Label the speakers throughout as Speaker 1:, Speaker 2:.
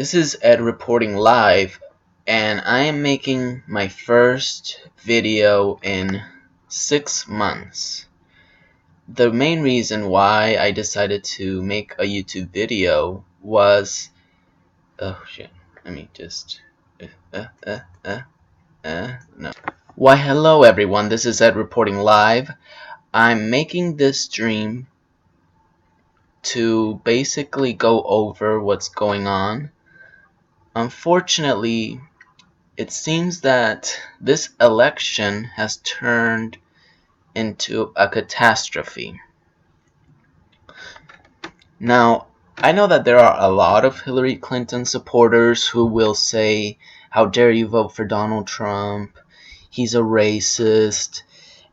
Speaker 1: This is Ed reporting live, and I am making my first video in 6 months. The main reason why I decided to make a YouTube video was, oh shit, let me just, no. Why hello everyone, this is Ed reporting live. I'm making this stream to basically go over what's going on. Unfortunately, it seems that this election has turned into a catastrophe. Now, I know that there are a lot of Hillary Clinton supporters who will say, how dare you vote for Donald Trump? He's a racist,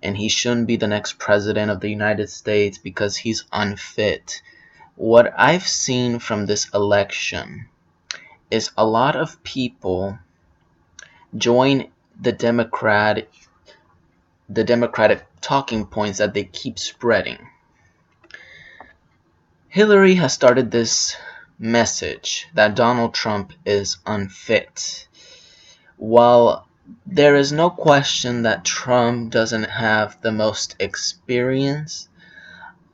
Speaker 1: and he shouldn't be the next president of the United States because he's unfit. What I've seen from this election is a lot of people join the Democratic talking points that they keep spreading. Hillary has started this message that Donald Trump is unfit. While there is no question that Trump doesn't have the most experience,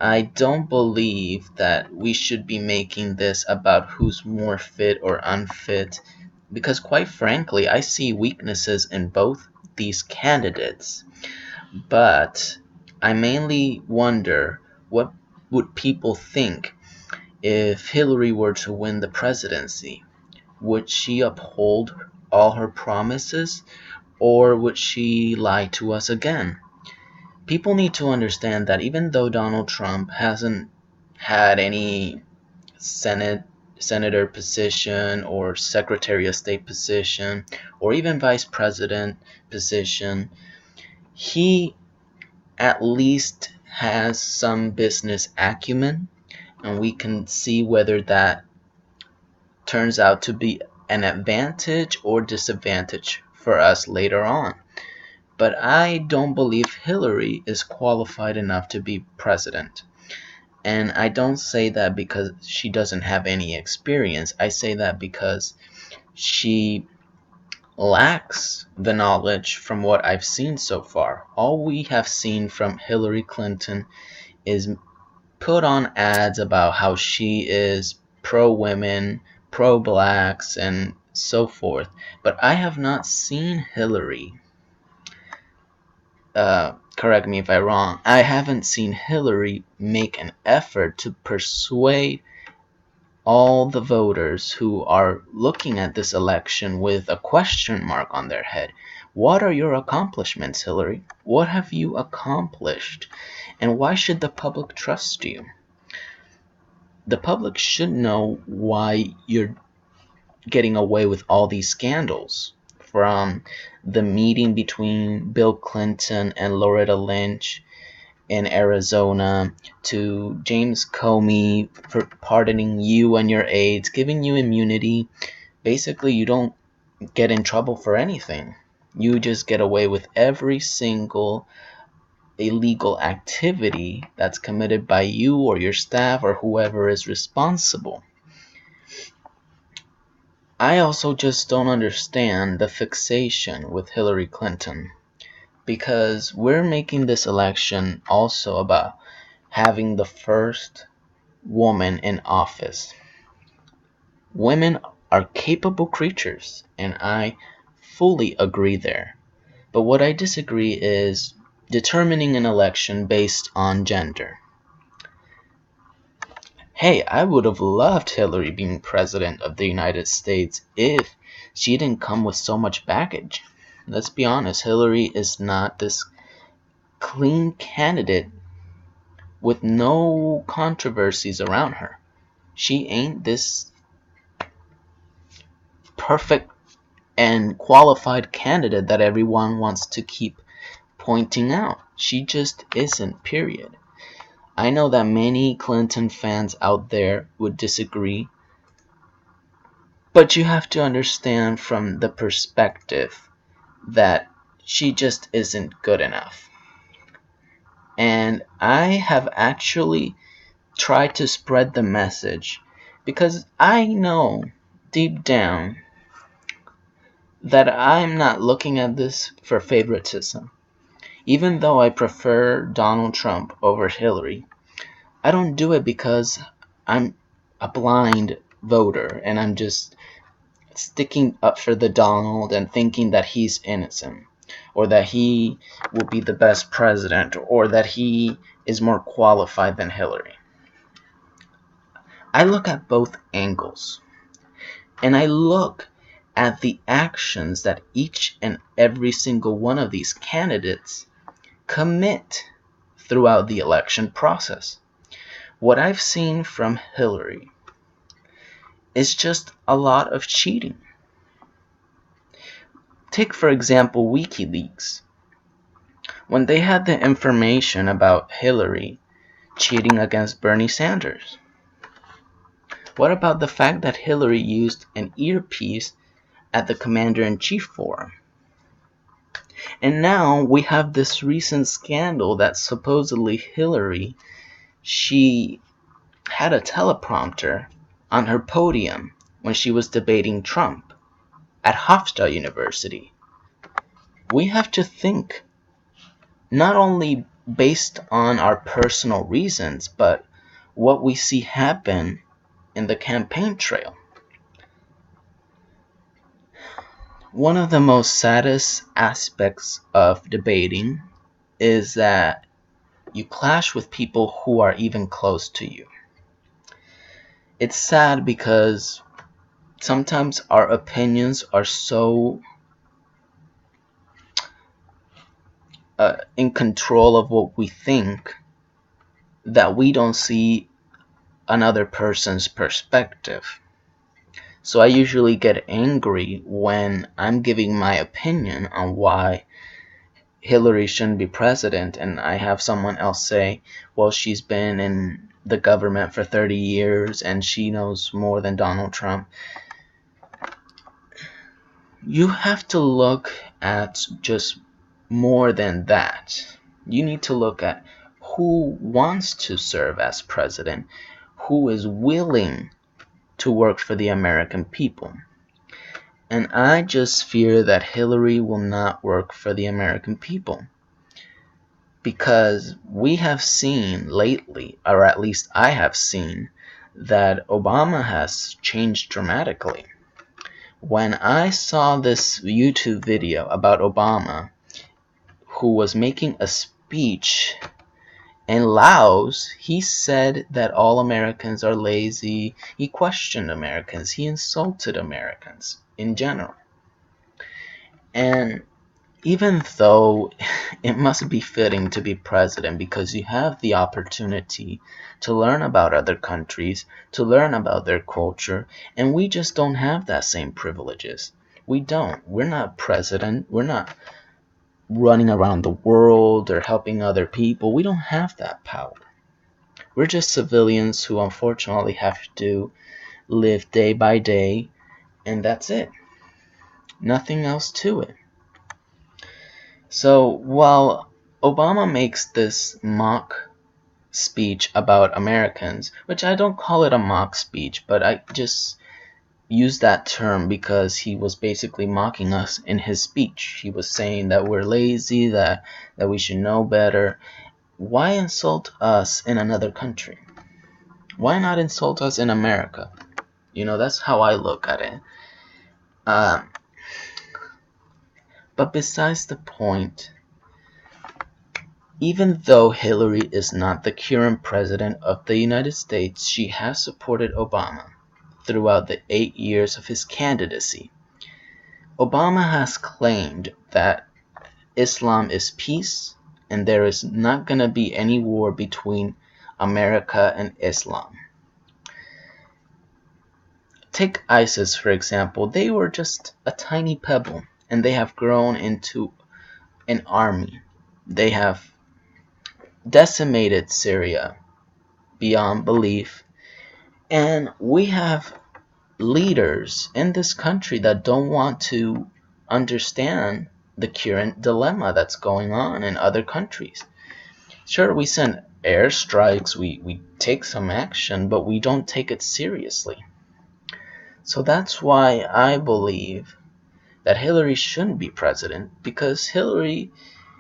Speaker 1: I don't believe that we should be making this about who's more fit or unfit, because quite frankly, I see weaknesses in both these candidates. But I mainly wonder, what would people think if Hillary were to win the presidency? Would she uphold all her promises, or would she lie to us again? People need to understand that even though Donald Trump hasn't had any senator position or secretary of state position or even vice president position, he at least has some business acumen, and we can see whether that turns out to be an advantage or disadvantage for us later on. But I don't believe Hillary is qualified enough to be president. And I don't say that because she doesn't have any experience. I say that because she lacks the knowledge from what I've seen so far. All we have seen from Hillary Clinton is put on ads about how she is pro-women, pro-blacks, and so forth. But I have not seen Hillary, correct me if I'm wrong, I haven't seen Hillary make an effort to persuade all the voters who are looking at this election with a question mark on their head. What are your accomplishments, Hillary? What have you accomplished? And why should the public trust you? The public should know why you're getting away with all these scandals. From the meeting between Bill Clinton and Loretta Lynch in Arizona, to James Comey for pardoning you and your aides, giving you immunity. Basically, you don't get in trouble for anything. You just get away with every single illegal activity that's committed by you or your staff or whoever is responsible. I also just don't understand the fixation with Hillary Clinton, because we're making this election also about having the first woman in office. Women are capable creatures, and I fully agree there. But what I disagree is determining an election based on gender. Hey, I would have loved Hillary being president of the United States if she didn't come with so much baggage. Let's be honest, Hillary is not this clean candidate with no controversies around her. She ain't this perfect and qualified candidate that everyone wants to keep pointing out. She just isn't, period. I know that many Clinton fans out there would disagree, but you have to understand from the perspective that she just isn't good enough. And I have actually tried to spread the message because I know deep down that I'm not looking at this for favoritism. Even though I prefer Donald Trump over Hillary, I don't do it because I'm a blind voter and I'm just sticking up for the Donald and thinking that he's innocent or that he will be the best president or that he is more qualified than Hillary. I look at both angles and I look at the actions that each and every single one of these candidates commit throughout the election process. What I've seen from Hillary is just a lot of cheating. Take, for example, WikiLeaks. When they had the information about Hillary cheating against Bernie Sanders, what about the fact that Hillary used an earpiece at the Commander-in-Chief Forum? And now we have this recent scandal that supposedly Hillary, she had a teleprompter on her podium when she was debating Trump at Hofstra University. We have to think not only based on our personal reasons, but what we see happen in the campaign trail. One of the most saddest aspects of debating is that you clash with people who are even close to you. It's sad because sometimes our opinions are so in control of what we think that we don't see another person's perspective. So I usually get angry when I'm giving my opinion on why Hillary shouldn't be president, and I have someone else say, well, she's been in the government for 30 years and she knows more than Donald Trump. You have to look at just more than that. You need to look at who wants to serve as president, who is willing to work for the American people. And I just fear that Hillary will not work for the American people. Because we have seen lately, or at least I have seen, that Obama has changed dramatically. When I saw this YouTube video about Obama, who was making a speech in Laos, he said that all Americans are lazy. He questioned Americans. He insulted Americans in general. And even though it must be fitting to be president because you have the opportunity to learn about other countries, to learn about their culture, and we just don't have that same privileges. We don't. We're not president. We're not running around the world or helping other people. We don't have that power. We're just civilians who unfortunately have to live day by day, and that's it. Nothing else to it. So while Obama makes this mock speech about Americans, which I don't call it a mock speech, but I just use that term because he was basically mocking us in his speech. He was saying that we're lazy, that we should know better. Why insult us in another country? Why not insult us in America? You know, that's how I look at it. But besides the point, even though Hillary is not the current president of the United States, she has supported Obama throughout the 8 years of his candidacy. Obama has claimed that Islam is peace and there is not going to be any war between America and Islam. Take ISIS, for example. They were just a tiny pebble, and they have grown into an army. They have decimated Syria beyond belief, and we have leaders in this country that don't want to understand the current dilemma that's going on in other countries. Sure, we send airstrikes, we take some action, but we don't take it seriously. So that's why I believe that Hillary shouldn't be president, because Hillary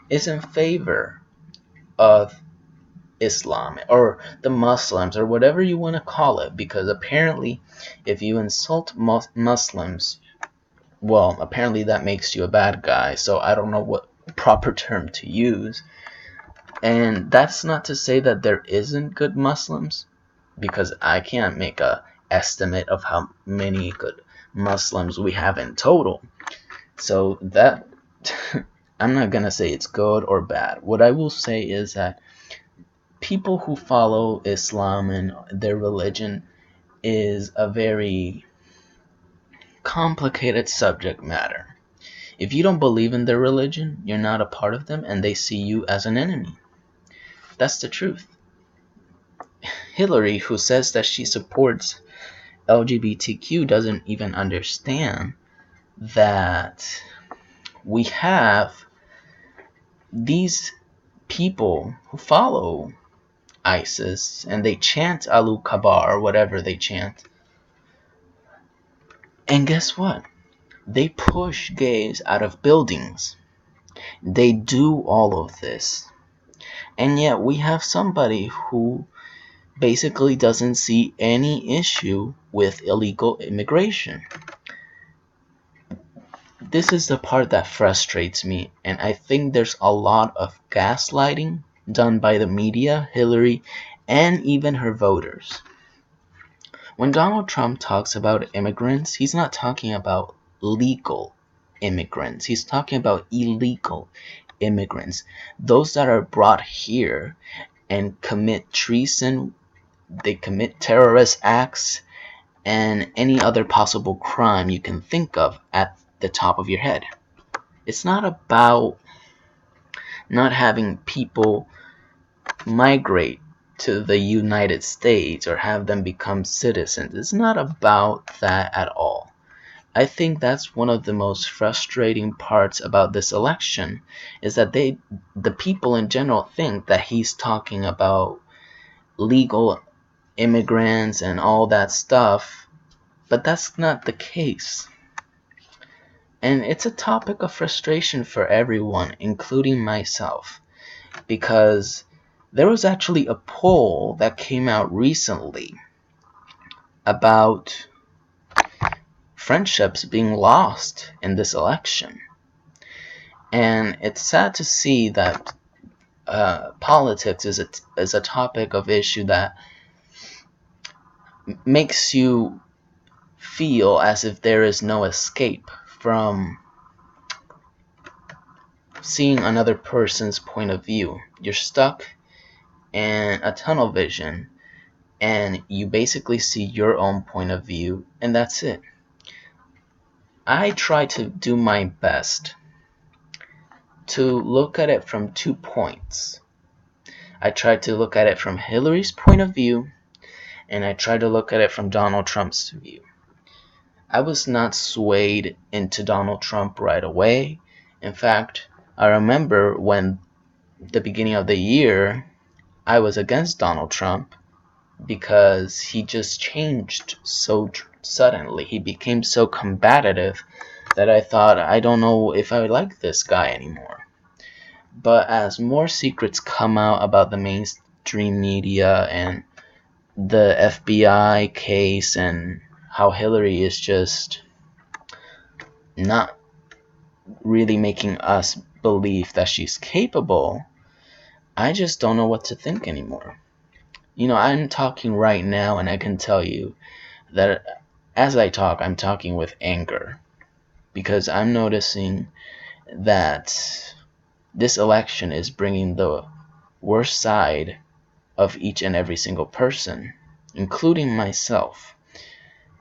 Speaker 1: is in favor of Islam or the Muslims or whatever you want to call it, because apparently if you insult Muslims, well, apparently that makes you a bad guy. So I don't know what proper term to use. And that's not to say that there isn't good Muslims, because I can't make a estimate of how many good Muslims we have in total. So that I'm not gonna say it's good or bad. What I will say is that people who follow Islam and their religion is a very complicated subject matter. If you don't believe in their religion, you're not a part of them and they see you as an enemy. That's the truth. Hillary, who says that she supports LGBTQ, doesn't even understand that we have these people who follow ISIS and they chant Alu Kabar or whatever they chant. And guess what? They push gays out of buildings. They do all of this. And yet we have somebody who basically doesn't see any issue with illegal immigration. This is the part that frustrates me, and I think there's a lot of gaslighting done by the media, Hillary, and even her voters. When Donald Trump talks about immigrants, he's not talking about legal immigrants. He's talking about illegal immigrants. Those that are brought here and commit treason, they commit terrorist acts, and any other possible crime you can think of at the top of your head. It's not about not having people migrate to the United States or have them become citizens. It's not about that at all. I think that's one of the most frustrating parts about this election, is that the people in general think that he's talking about legal immigrants and all that stuff, but that's not the case. And it's a topic of frustration for everyone, including myself, because there was actually a poll that came out recently about friendships being lost in this election. And it's sad to see that politics is a topic of issue that makes you feel as if there is no escape from seeing another person's point of view. You're stuck in a tunnel vision and you basically see your own point of view, and that's it. I try to do my best to look at it from 2 points. I try to look at it from Hillary's point of view, and I try to look at it from Donald Trump's view. I was not swayed into Donald Trump right away. In fact, I remember when the beginning of the year, I was against Donald Trump because he just changed so suddenly. He became so combative that I thought, I don't know if I like this guy anymore. But as more secrets come out about the mainstream media and the FBI case and how Hillary is just not really making us believe that she's capable, I just don't know what to think anymore. You know, I'm talking right now and I can tell you that as I talk, I'm talking with anger, because I'm noticing that this election is bringing the worst side of each and every single person, including myself.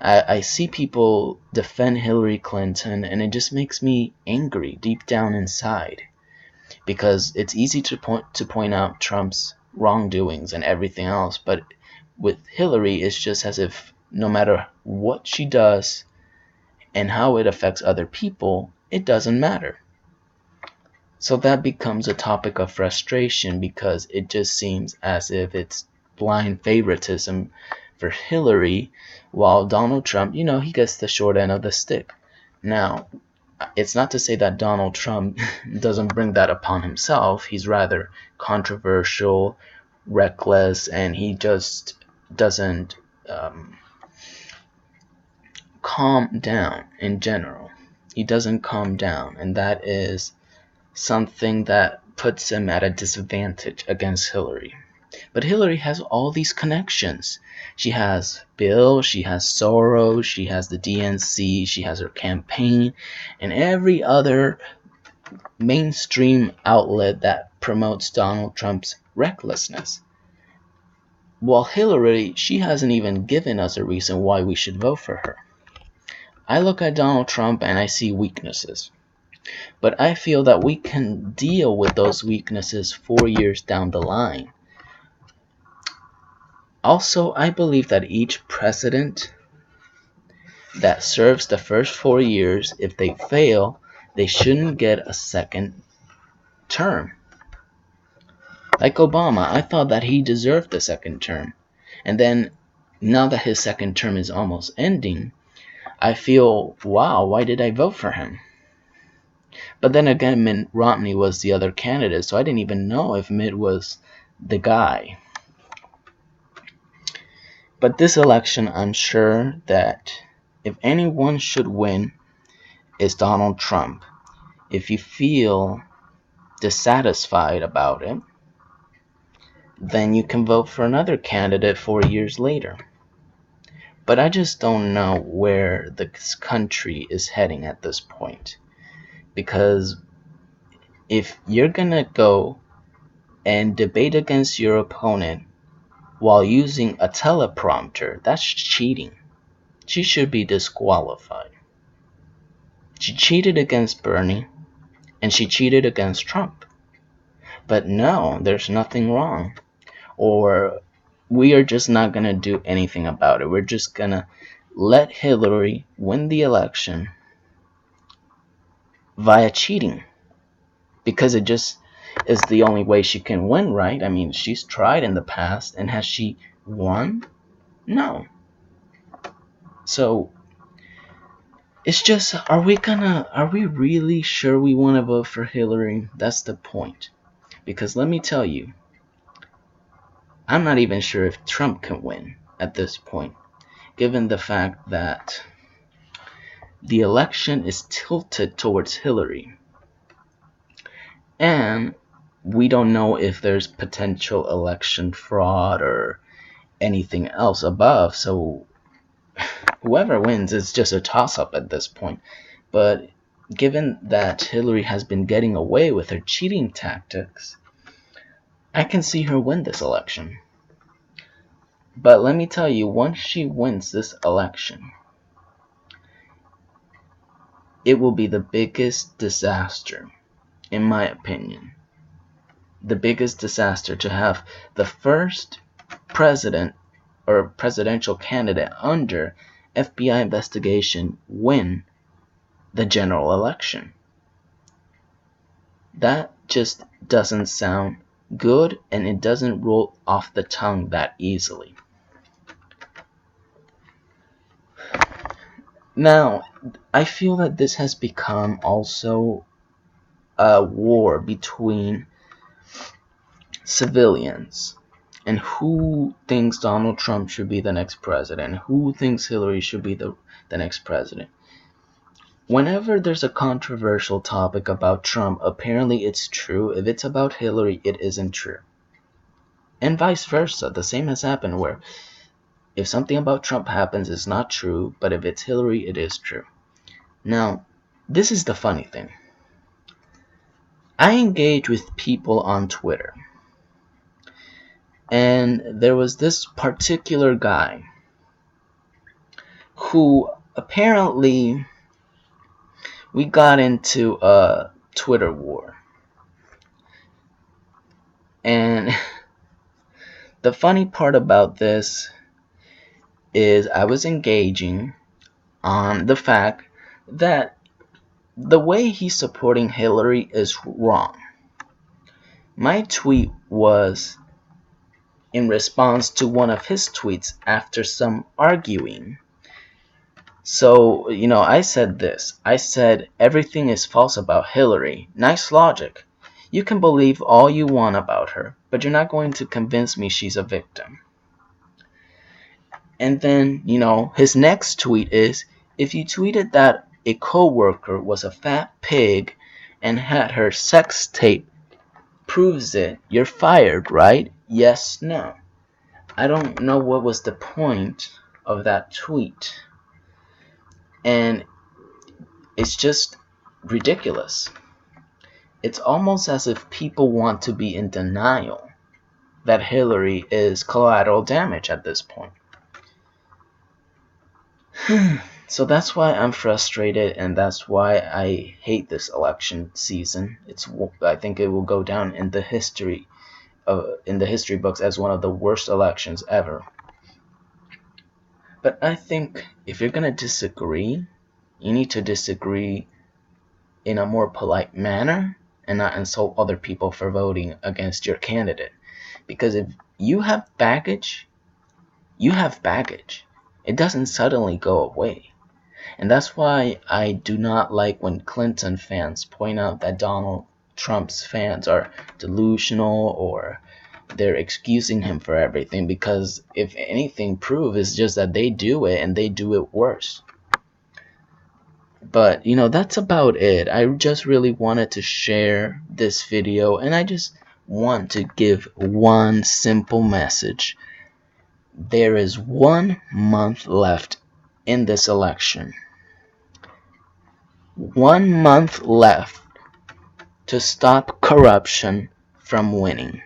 Speaker 1: I see people defend Hillary Clinton, and it just makes me angry deep down inside, because it's easy to point out Trump's wrongdoings and everything else, but with Hillary, it's just as if no matter what she does and how it affects other people, it doesn't matter. So that becomes a topic of frustration, because it just seems as if it's blind favoritism for Hillary, while Donald Trump, he gets the short end of the stick. Now, it's not to say that Donald Trump doesn't bring that upon himself. He's rather controversial, reckless, and he just doesn't calm down in general. He doesn't calm down, and that is something that puts him at a disadvantage against Hillary. But Hillary has all these connections. She has Bill, she has Soros, she has the DNC, she has her campaign, and every other mainstream outlet that promotes Donald Trump's recklessness. While Hillary, she hasn't even given us a reason why we should vote for her. I look at Donald Trump and I see weaknesses. But I feel that we can deal with those weaknesses 4 years down the line. Also, I believe that each president that serves the first 4 years, if they fail, they shouldn't get a second term. Like Obama, I thought that he deserved the second term. And then, now that his second term is almost ending, I feel, wow, why did I vote for him? But then again, Mitt Romney was the other candidate, so I didn't even know if Mitt was the guy. But this election, I'm sure that if anyone should win, it's Donald Trump. If you feel dissatisfied about it, then you can vote for another candidate 4 years later. But I just don't know where this country is heading at this point. Because if you're gonna go and debate against your opponent while using a teleprompter, that's cheating. She should be disqualified. She cheated against Bernie, and she cheated against Trump. But no, there's nothing wrong. Or we are just not going to do anything about it. We're just going to let Hillary win the election via cheating. Because it just is the only way she can win, right? I mean, she's tried in the past, and has she won? No. So it's just, are we really sure we want to vote for Hillary? That's the point. Because let me tell you, I'm not even sure if Trump can win at this point, given the fact that the election is tilted towards Hillary. And we don't know if there's potential election fraud or anything else above, so whoever wins is just a toss-up at this point. But given that Hillary has been getting away with her cheating tactics, I can see her win this election. But let me tell you, once she wins this election, it will be the biggest disaster, in my opinion. The biggest disaster to have the first president or presidential candidate under FBI investigation win the general election. That just doesn't sound good, and it doesn't roll off the tongue that easily. Now, I feel that this has become also a war between civilians and who thinks Donald Trump should be the next president, who thinks Hillary should be the next president. Whenever there's a controversial topic about Trump, apparently it's true. If it's about Hillary, it isn't true. And vice versa. The same has happened where if something about Trump happens, it's not true, but if it's Hillary, it is true. Now, this is the funny thing. I engage with people on Twitter. And there was this particular guy who apparently we got into a Twitter war. And the funny part about this is I was engaging on the fact that the way he's supporting Hillary is wrong. My tweet was, in response to one of his tweets after some arguing. So, I said this. I said, everything is false about Hillary. Nice logic. You can believe all you want about her, but you're not going to convince me she's a victim. And then, his next tweet is, if you tweeted that a coworker was a fat pig and had her sex tape proves it, you're fired, right? Yes, no. I don't know what was the point of that tweet. And it's just ridiculous. It's almost as if people want to be in denial that Hillary is collateral damage at this point. So that's why I'm frustrated, and that's why I hate this election season. I think it will go down in the history books as one of the worst elections ever. But I think if you're gonna disagree, you need to disagree in a more polite manner and not insult other people for voting against your candidate. Because if you have baggage, you have baggage. It doesn't suddenly go away. And that's why I do not like when Clinton fans point out that Donald Trump's fans are delusional or they're excusing him for everything, because if anything prove is just that they do it and they do it worse. But that's about it. I just really wanted to share this video, and I just want to give one simple message. There is 1 month left in this election. 1 month left to stop corruption from winning.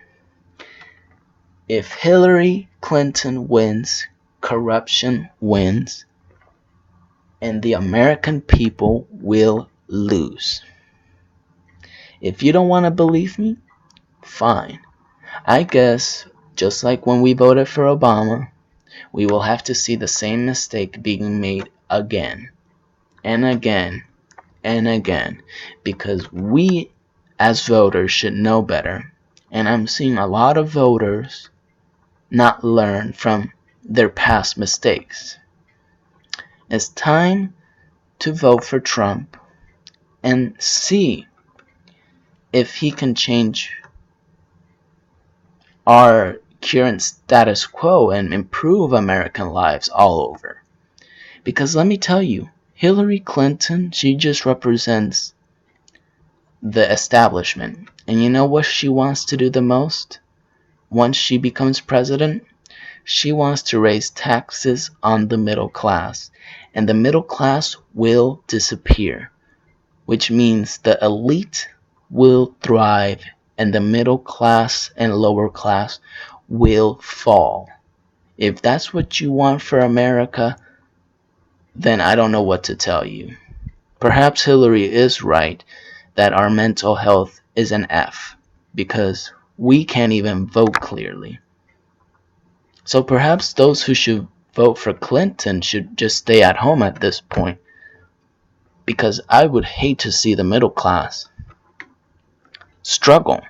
Speaker 1: If Hillary Clinton wins, corruption wins, and the American people will lose. If you don't want to believe me, fine. I guess, just like when we voted for Obama, we will have to see the same mistake being made again and again and again, because we as voters should know better. And I'm seeing a lot of voters not learn from their past mistakes. It's time to vote for Trump and see if he can change our current status quo and improve American lives all over. Because let me tell you, Hillary Clinton, she just represents the establishment. And you know what she wants to do the most? Once she becomes president, she wants to raise taxes on the middle class. And the middle class will disappear, which means the elite will thrive and the middle class and lower class will fall. If that's what you want for America, then I don't know what to tell you. Perhaps Hillary is right that our mental health is an F, because we can't even vote clearly. So perhaps those who should vote for Clinton should just stay at home at this point, because I would hate to see the middle class struggle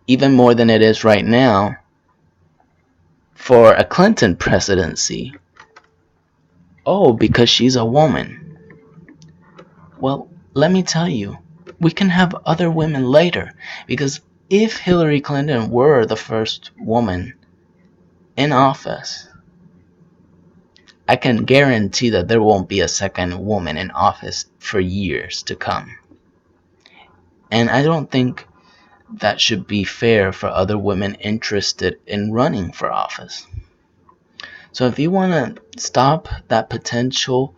Speaker 1: even more than it is right now for a Clinton presidency. Oh, because she's a woman. Well, let me tell you, we can have other women later, because if Hillary Clinton were the first woman in office, I can guarantee that there won't be a second woman in office for years to come. And I don't think that should be fair for other women interested in running for office. So if you want to stop that potential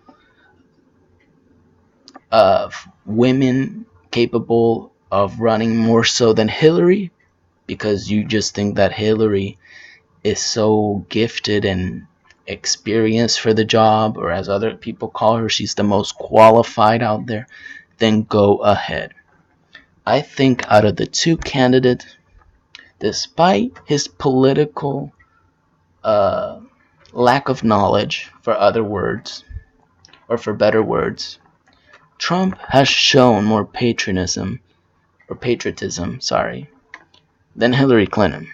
Speaker 1: of women capable of running more so than Hillary, because you just think that Hillary is so gifted and experienced for the job, or as other people call her, she's the most qualified out there, then go ahead. I think out of the two candidates, despite his political lack of knowledge, for other words, or for better words, Trump has shown more patriotism, than Hillary Clinton.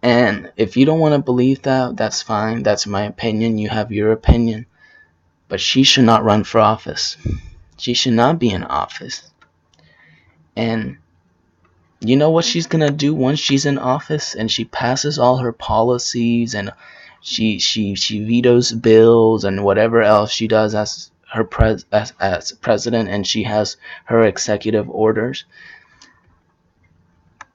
Speaker 1: And if you don't want to believe that, that's fine. That's my opinion. You have your opinion. But she should not run for office. She should not be in office. And you know what she's gonna do once she's in office and she passes all her policies and she vetoes bills and whatever else she does as her as president, and she has her executive orders.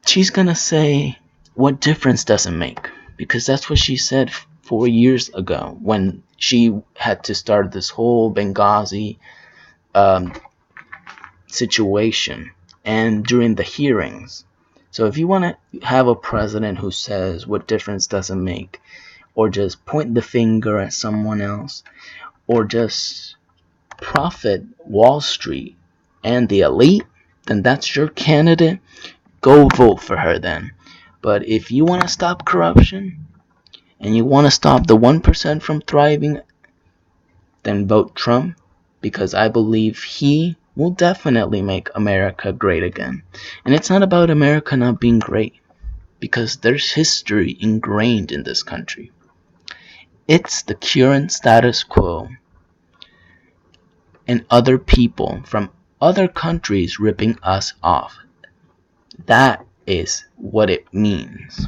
Speaker 1: She's gonna say, what difference does it make? Because that's what she said 4 years ago when she had to start this whole Benghazi um, situation and during the hearings. So if you want to have a president who says what difference does it make, or just point the finger at someone else, or just profit Wall Street and the elite, then that's your candidate. Go vote for her then. But if you want to stop corruption and you want to stop the 1% from thriving, then vote Trump, because I believe he will definitely make America great again. And it's not about America not being great, because there's history ingrained in this country. It's the current status quo and other people from other countries ripping us off. That is what it means.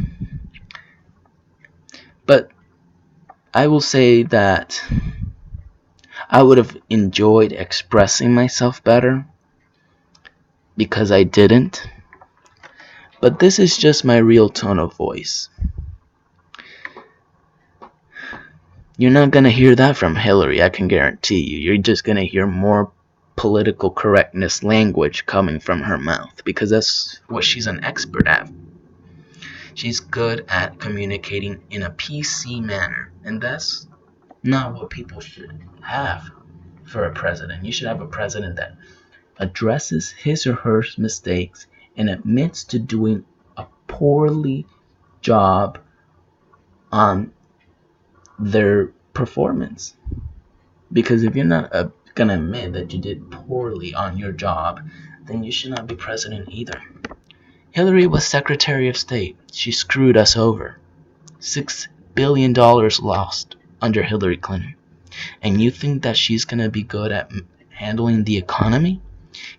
Speaker 1: But I will say that I would have enjoyed expressing myself better because I didn't. But this is just my real tone of voice. You're not gonna hear that from Hillary, I can guarantee you. You're just gonna hear more political correctness language coming from her mouth because that's what she's an expert at. She's good at communicating in a PC manner, and that's not what people should have for a president. You should have a president that addresses his or her mistakes and admits to doing a poorly job on their performance. Because if you're not gonna admit that you did poorly on your job, then you should not be president either. Hillary was Secretary of State. She screwed us over. $6 billion lost under Hillary Clinton. And you think that she's gonna be good at handling the economy?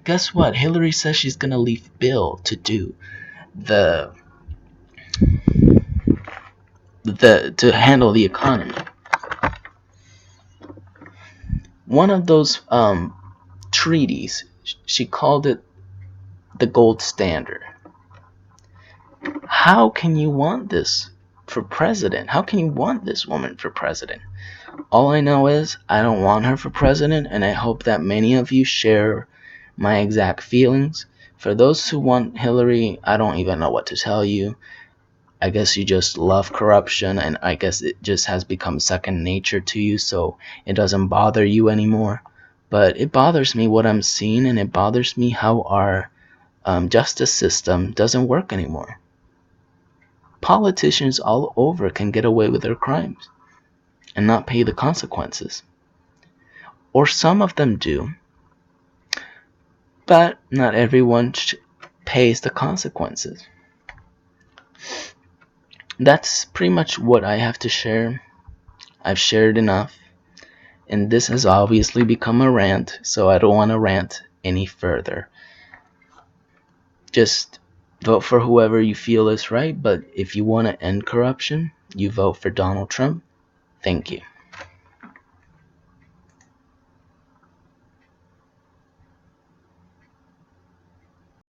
Speaker 1: Guess what? Hillary says she's gonna leave Bill to do the to handle the economy. One of those treaties, she called it the gold standard. How can you want this for president? How can you want this woman for president? All I know is I don't want her for president, and I hope that many of you share my exact feelings. For those who want Hillary, I don't even know what to tell you. I guess you just love corruption, and I guess it just has become second nature to you, so it doesn't bother you anymore. But it bothers me what I'm seeing, and it bothers me how our justice system doesn't work anymore. Politicians all over can get away with their crimes and not pay the consequences. Or some of them do, but not everyone pays the consequences. That's pretty much what I have to share. I've shared enough, and this has obviously become a rant, so I don't want to rant any further. Just vote for whoever you feel is right, but if you want to end corruption, you vote for Donald Trump. Thank you.